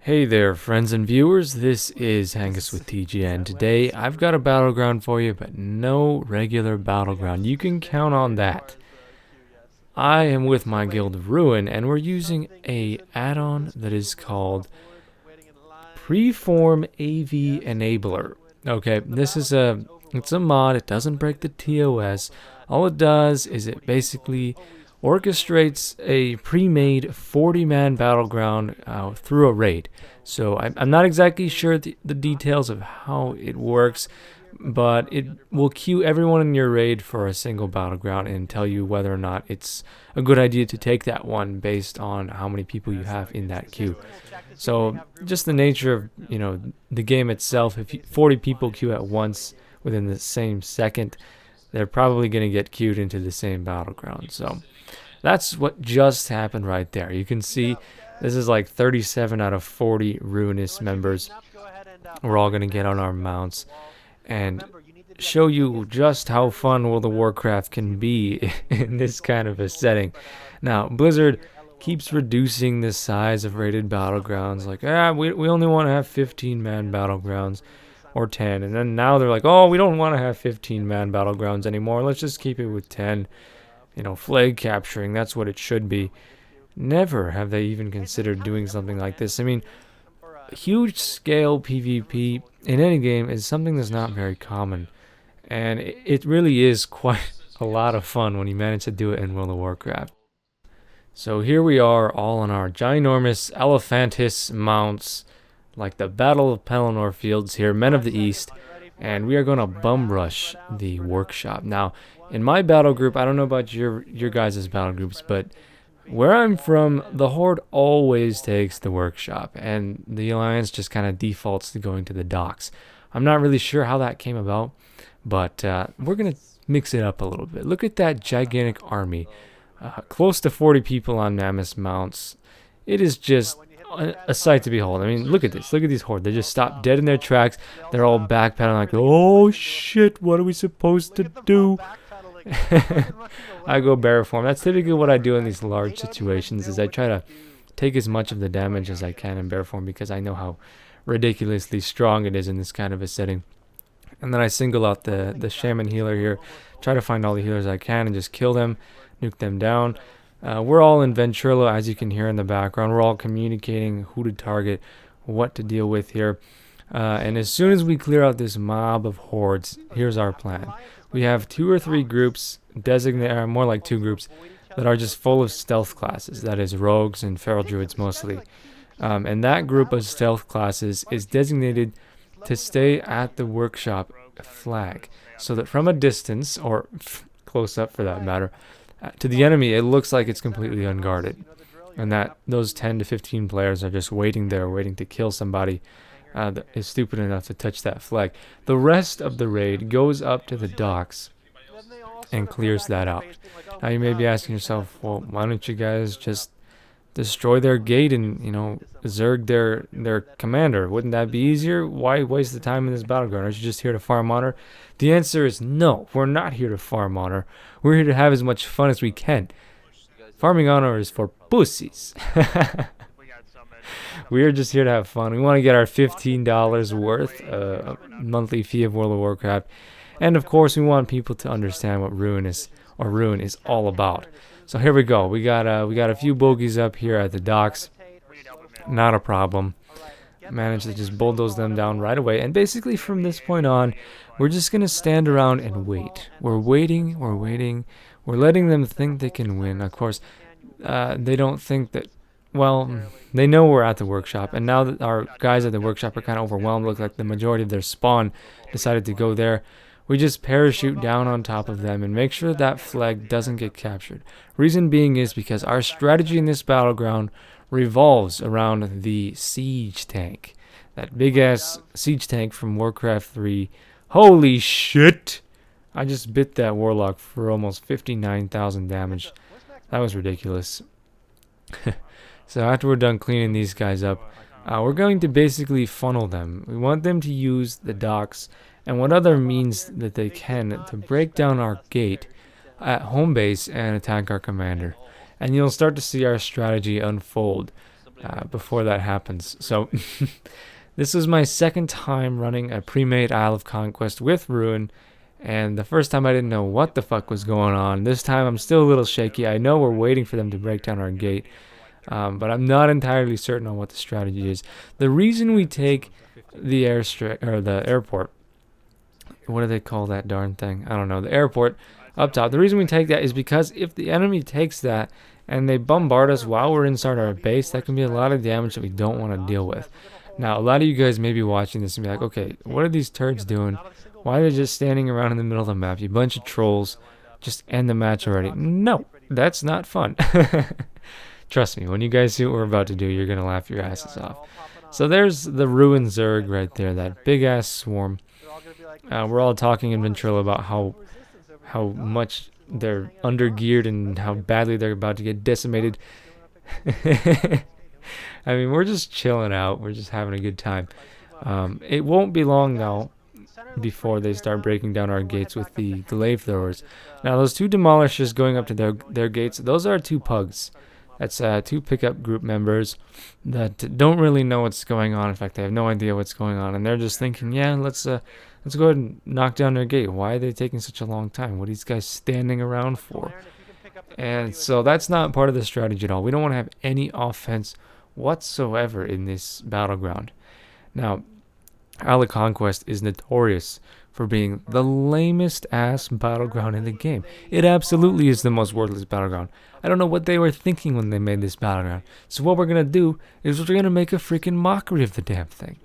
Hey there, friends and viewers. This is Hangus with TGN. Today, I've got a battleground for you, but no regular battleground. You can count on that. I am with my guild of Ruin, and we're using a add-on that is called Preform AV Enabler. Okay, it's a mod. It doesn't break the TOS. All it does is it basically orchestrates a pre-made 40-man battleground through a raid. So I'm not exactly sure the details of how it works, but it will queue everyone in your raid for a single battleground and tell you whether or not it's a good idea to take that one based on how many people you have in that queue. So just the nature of the game itself, if 40 people queue at once within the same second, they're probably going to get queued into the same battleground. So that's what just happened right there. You can see this is like 37 out of 40 Ruinous members. We're all going to get on our mounts and show you just how fun World of Warcraft can be in this kind of a setting. Now, Blizzard keeps reducing the size of rated battlegrounds. Like, we only want to have 15-man battlegrounds or 10. And then now they're like, oh, we don't want to have 15-man battlegrounds anymore. Let's just keep it with 10. Flag capturing, that's what it should be. Never have they even considered doing something like this. I mean, huge scale PvP in any game is something that's not very common. And it really is quite a lot of fun when you manage to do it in World of Warcraft. So here we are, all on our ginormous Elephantis mounts, like the Battle of Pelennor Fields here, Men of the East, and we are going to bum rush the workshop. Now, in my battle group, I don't know about your guys' battle groups, but where I'm from, the Horde always takes the workshop, and the Alliance just kind of defaults to going to the docks. I'm not really sure how that came about, but we're going to mix it up a little bit. Look at that gigantic army. Close to 40 people on Mammoth mounts. It is just a sight to behold. I mean, look at this. Look at these Horde. They just stop dead in their tracks. They're all backpedaling like, oh shit, what are we supposed to do? I go bear form. That's typically what I do in these large situations, is I try to take as much of the damage as I can in bear form, because I know how ridiculously strong it is in this kind of a setting. And then I single out the shaman healer here, try to find all the healers I can and just kill them, nuke them down. We're all in Ventrilo, as you can hear in the background. We're all communicating who to target, what to deal with here. And as soon as we clear out this mob of hordes, here's our plan. We have 2 or 3 groups designated, more like 2 groups, that are just full of stealth classes. That is rogues and feral druids mostly. And that group of stealth classes is designated to stay at the workshop flag, so that from a distance, or close up for that matter, to the enemy, it looks like it's completely unguarded, and that those 10 to 15 players are just waiting there, waiting to kill somebody that is stupid enough to touch that flag. The rest of the raid goes up to the docks and clears that out. Now you may be asking yourself, well, why don't you guys just destroy their gate and, zerg their commander? Wouldn't that be easier? Why waste the time in this battleground? Aren't you just here to farm honor? The answer is no, we're not here to farm honor. We're here to have as much fun as we can. Farming honor is for pussies. We are just here to have fun. We want to get our $15 worth a monthly fee of World of Warcraft. And of course, we want people to understand what Ruin is all about. So here we go. We got a few bogeys up here at the docks. Not a problem. Managed to just bulldoze them down right away. And basically from this point on, we're just going to stand around and wait. We're waiting. We're letting them think they can win. Of course, they don't think that, well, they know we're at the workshop. And now that our guys at the workshop are kind of overwhelmed, look like the majority of their spawn decided to go there, we just parachute down on top of them and make sure that flag doesn't get captured. Reason being is because our strategy in this battleground revolves around the siege tank. That big-ass siege tank from Warcraft 3. Holy shit! I just bit that warlock for almost 59,000 damage. That was ridiculous. So after we're done cleaning these guys up, we're going to basically funnel them. We want them to use the docks and what other means that they can to break down our gate at home base and attack our commander. And you'll start to see our strategy unfold before that happens. So this is my second time running a pre-made Isle of Conquest with Ruin, and the first time I didn't know what the fuck was going on. This time I'm still a little shaky. I know we're waiting for them to break down our gate, but I'm not entirely certain on what the strategy is. The reason we take the airstrip or the airport, what do they call that darn thing? I don't know. The airport up top. The reason we take that is because if the enemy takes that and they bombard us while we're inside our base, that can be a lot of damage that we don't want to deal with. Now, a lot of you guys may be watching this and be like, okay, what are these turds doing? Why are they just standing around in the middle of the map? You bunch of trolls. Just end the match already. No, that's not fun. Trust me, when you guys see what we're about to do, you're going to laugh your asses off. So there's the Ruin Zerg right there, that big-ass swarm. We're all talking in Ventrilo about how much they're undergeared and how badly they're about to get decimated. I mean, we're just chilling out. We're just having a good time. It won't be long now before they start breaking down our gates with the glaive throwers. Now, those two demolishers going up to their gates, those are two pugs. That's two pickup group members that don't really know what's going on. In fact, they have no idea what's going on, and they're just thinking, yeah, let's go ahead and knock down their gate. Why are they taking such a long time? What are these guys standing around for? And so that's not part of the strategy at all. We don't want to have any offense whatsoever in this battleground. Now, Isle of Conquest is notorious for being the lamest ass battleground in the game. It absolutely is the most worthless battleground. I don't know what they were thinking when they made this battleground. So what we're going to do is we're going to make a freaking mockery of the damn thing.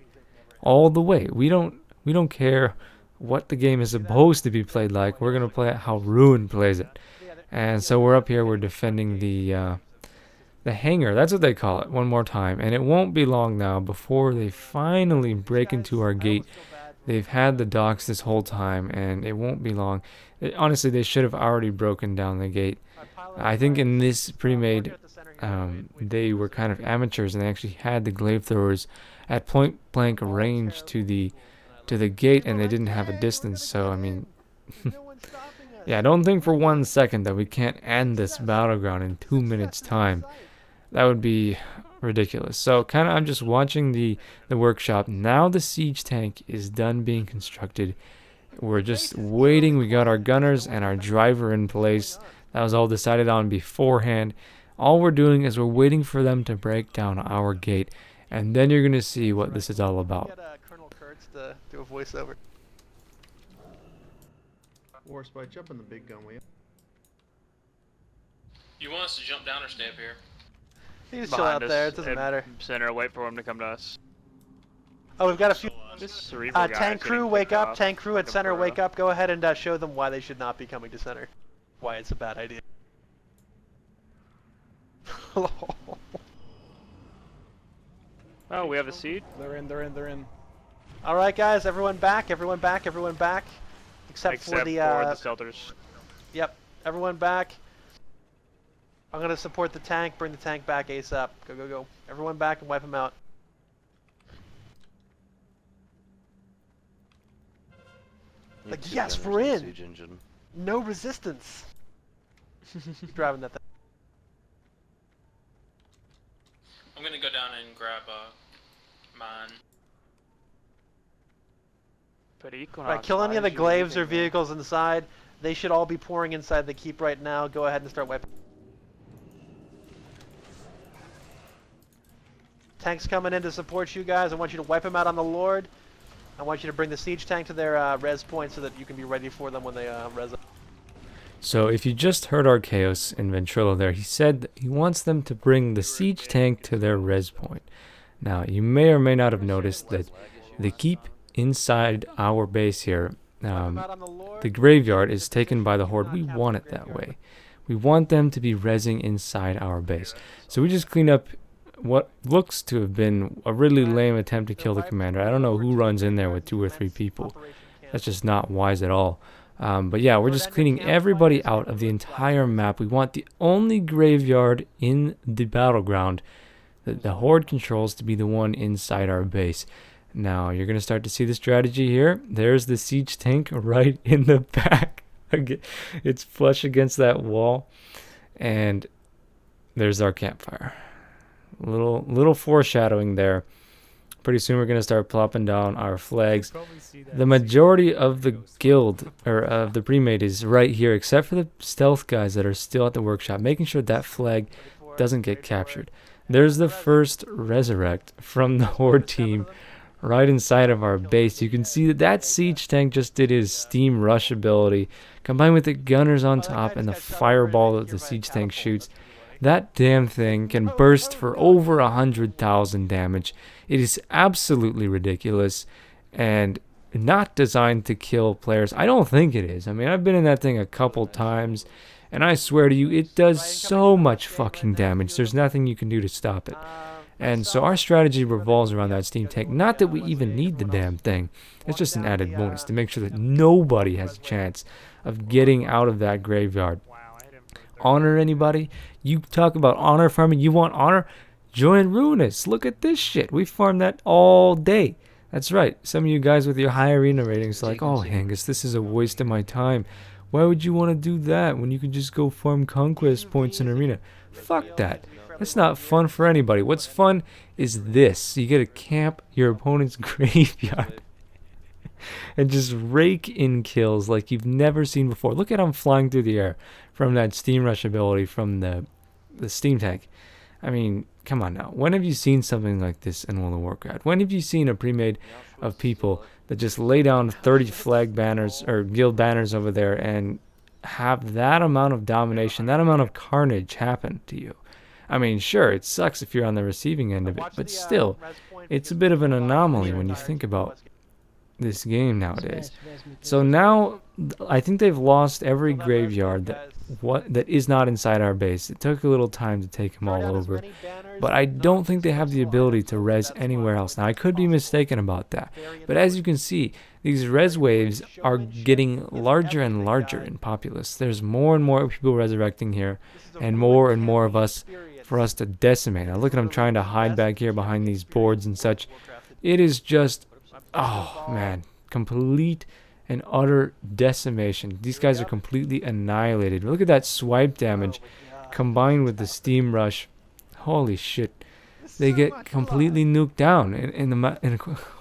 All the way. We don't care what the game is supposed to be played like. We're going to play it how Ruin plays it. And so we're up here, we're defending the hangar, that's what they call it, one more time. And it won't be long now before they finally break into our gate. They've had the docks this whole time, and it won't be long. Honestly, they should have already broken down the gate. I think in this pre-made, they were kind of amateurs, and they actually had the glaive throwers at point-blank range to the gate, and they didn't have a distance. So, I mean, yeah, don't think for 1 second that we can't end this battleground in 2 minutes' time. That would be ridiculous. So I'm just watching the workshop. Now the siege tank is done being constructed. We're just waiting. We got our gunners and our driver in place. That was all decided on beforehand. All we're doing is we're waiting for them to break down our gate, and then you're going to see what this is all about. Colonel Kurtz to do a voiceover. Warspite, jump in the big gun, will you? You want us to jump down or stay up here? You just chill out there, it doesn't matter. Center, wait for him to come to us. Oh, we've got a few. Tank crew, wake up. Tank crew at center, wake up. Go ahead and show them why they should not be coming to center. Why it's a bad idea. Oh, we have a seed? They're in. Alright guys, everyone back. Except for the shelters. Yep, everyone back. I'm gonna support the tank, bring the tank back ASAP. Go. Everyone back and wipe them out. Like, yes, we're in! No resistance! Driving that thing. I'm gonna go down and grab mine. Right, kill any of the glaives or vehicles inside. They should all be pouring inside the keep right now. Go ahead and start wiping. Tanks coming in to support you guys. I want you to wipe them out on the Lord. I want you to bring the siege tank to their res point so that you can be ready for them when they res up. So if you just heard Archaeos in Ventrilo there, he said that he wants them to bring the siege tank to their res point. Now, you may or may not have noticed that the keep inside our base here, the graveyard is taken by the Horde. We want it that way. We want them to be rezzing inside our base. So we just cleaned up what looks to have been a really lame attempt to kill the commander. I don't know who runs in there with 2 or 3 people. That's just not wise at all. But yeah, we're just cleaning everybody out of the entire map. We want the only graveyard in the battleground that the Horde controls to be the one inside our base. Now, you're going to start to see the strategy here. There's the siege tank right in the back. It's flush against that wall. And there's our campfire. Little foreshadowing there. Pretty soon we're gonna start plopping down our flags. The majority of the guild or of the pre-made is right here, except for the stealth guys that are still at the workshop, making sure that flag doesn't get captured. There's the first resurrect from the horde team right inside of our base. You can see that that siege tank just did his steam rush ability, combined with the gunners on top and the fireball that the siege tank shoots. That damn thing can burst for over 100,000 damage. It is absolutely ridiculous and not designed to kill players. I don't think it is. I mean, I've been in that thing a couple times, and I swear to you, it does so much fucking damage. There's nothing you can do to stop it. And so our strategy revolves around that steam tank. Not that we even need the damn thing. It's just an added bonus to make sure that nobody has a chance of getting out of that graveyard. Honor anybody? You talk about honor farming. You want honor? Join Ruinous. Look at this shit. We farm that all day. That's right. Some of you guys with your high arena ratings are like, oh, Angus, this is a waste of my time. Why would you want to do that when you could just go farm conquest points in arena? Fuck that. That's not fun for anybody. What's fun is this. You get to camp your opponent's graveyard and just rake in kills like you've never seen before. Look at him flying through the air from that steam rush ability from the steam tank. I mean, come on now. When have you seen something like this in World of Warcraft? When have you seen a pre-made of people that just lay down 30 flag banners or guild banners over there and have that amount of domination, that amount of carnage happen to you? I mean, sure, it sucks if you're on the receiving end of it, but still, it's a bit of an anomaly when you think about this game nowadays. So now, I think they've lost every graveyard that is not inside our base. It took a little time to take them all over, but I don't think they have the ability to res anywhere else. Now, I could be mistaken about that, but as you can see, these res waves are getting larger and larger in populace. There's more and more people resurrecting here, and more of us for us to decimate. Now look at them trying to hide back here behind these boards and such. It is just, oh man, complete and utter decimation. These guys are completely annihilated. Look at that swipe damage combined with the steam rush. Holy shit. They get completely nuked down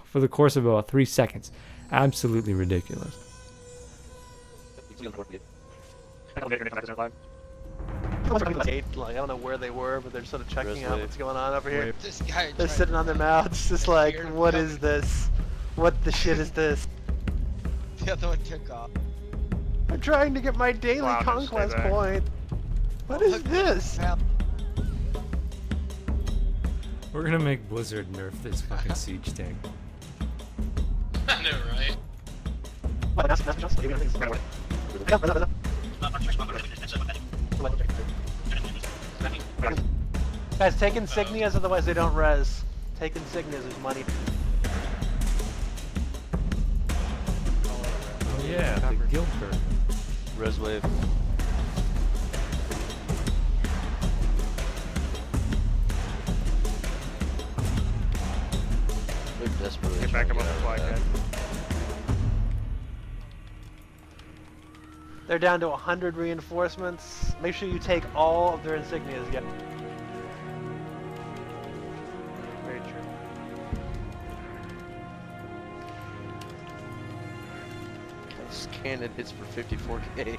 for the course of about 3 seconds. Absolutely ridiculous. Like, I don't know where they were, but they're sort of checking out what's going on over here. They're sitting on their mouths, just like, what is this? What the shit is this? The other one took off. I'm trying to get my daily conquest point. What is this? We're gonna make Blizzard nerf this fucking siege tank. I know, right? Guys, take insignias, otherwise they don't res. Take insignias, there's money. Oh yeah, the guild bird. Res wave. They're desperately Get back trying up to on the get flag out of head. They're down to 100 reinforcements. Make sure you take all of their insignias. Yep. Very true. This cannon hits for 54k.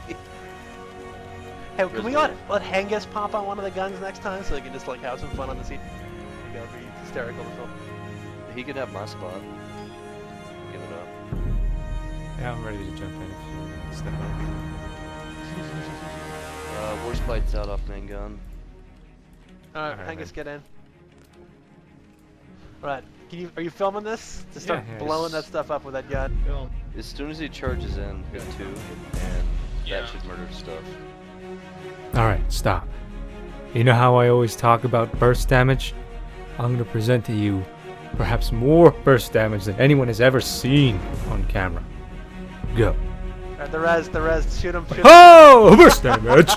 Hey, can we let Hengist pop on one of the guns next time so they can just like have some fun on the seat? That would be hysterical to film. He could have my spot. Give it up. Yeah, I'm ready to jump in if you step up. War Spite's out off main gun. Alright, Alright, Hengist, man. get in. Alright, are you filming this? To start Yeah, blowing that stuff up with that gun. Film. As soon as he charges in, hit 2, and Yeah. that should murder stuff. Alright, stop. You know how I always talk about burst damage? I'm gonna present to you perhaps more burst damage than anyone has ever seen on camera. Go. Alright, the res, shoot him, shoot him. Oh, burst damage!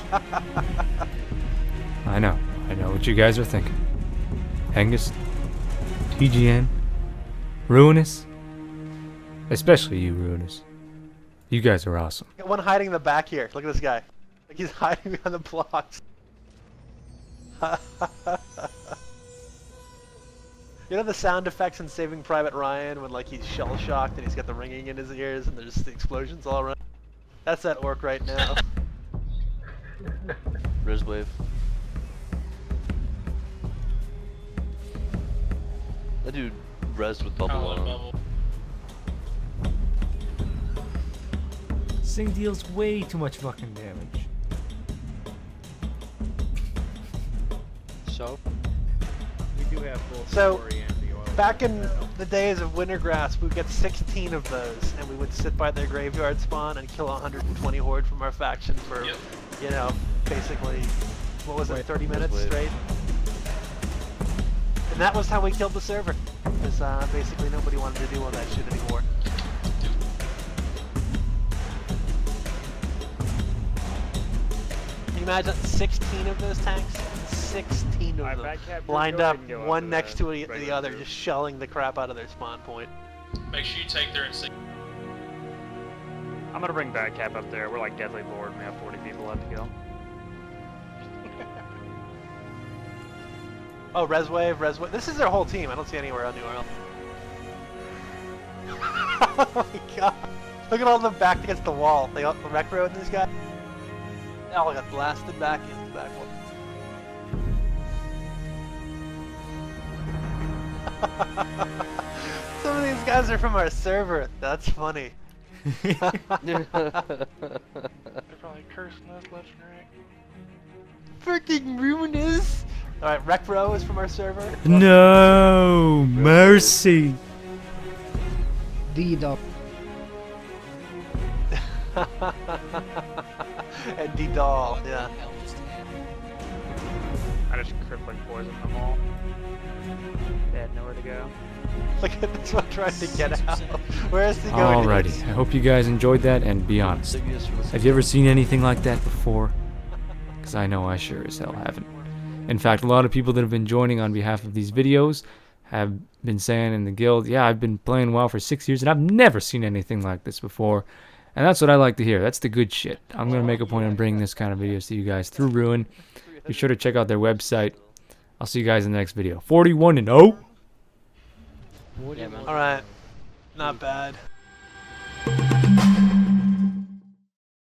I know what you guys are thinking. Hengist, TGN, Ruinous, especially you, Ruinous. You guys are awesome. Got one hiding in the back here. Look at this guy. Like he's hiding behind the blocks. You know the sound effects in Saving Private Ryan when like he's shell shocked and he's got the ringing in his ears and there's the explosions all around? That's that orc right now. Res wave. That dude res with bubble on. Bubble. This thing deals way too much fucking damage. So? We do have both So, story and the oil. Back in the days of Wintergrass, we would get 16 of those, and we would sit by their graveyard spawn and kill 120 horde from our faction for, Yep. you know, basically, what was it, 30 minutes wave. straight? And that was how we killed the server, because basically nobody wanted to do all that shit anymore. Can you imagine 16 of those tanks? 16 of Alright, them, Bad Cat, lined go up, ahead and go one after next to the regular other, group. just shelling the crap out of their spawn point. Make sure you take their insignia. I'm gonna bring Bad Cap up there. We're like deadly bored. We have 40 people left to kill. Oh, res wave. This is their whole team. I don't see anywhere anywhere else. Oh my god. Look at all of them backed against the wall. They got the wreck road and these guys. They all got blasted back into the back wall. Some of these guys are from our server. That's funny. They're probably cursing us left and right. Freaking ruinous. Alright, Recro is from our server. No mercy. And D-Doll, yeah. I just crippling poisoned them all. They had nowhere to go. Look at this one trying to get out. Where is he going? Alrighty, I hope you guys enjoyed that, and be honest. Have you ever seen anything like that before? Because I know I sure as hell haven't. In fact, a lot of people that have been joining on behalf of these videos have been saying in the guild, yeah, I've been playing WoW for 6 years and I've never seen anything like this before. And that's what I like to hear. That's the good shit. I'm going to make a point of bringing this kind of videos to you guys through Ruin. Be sure to check out their website. I'll see you guys in the next video. 41-0. Alright. Not bad.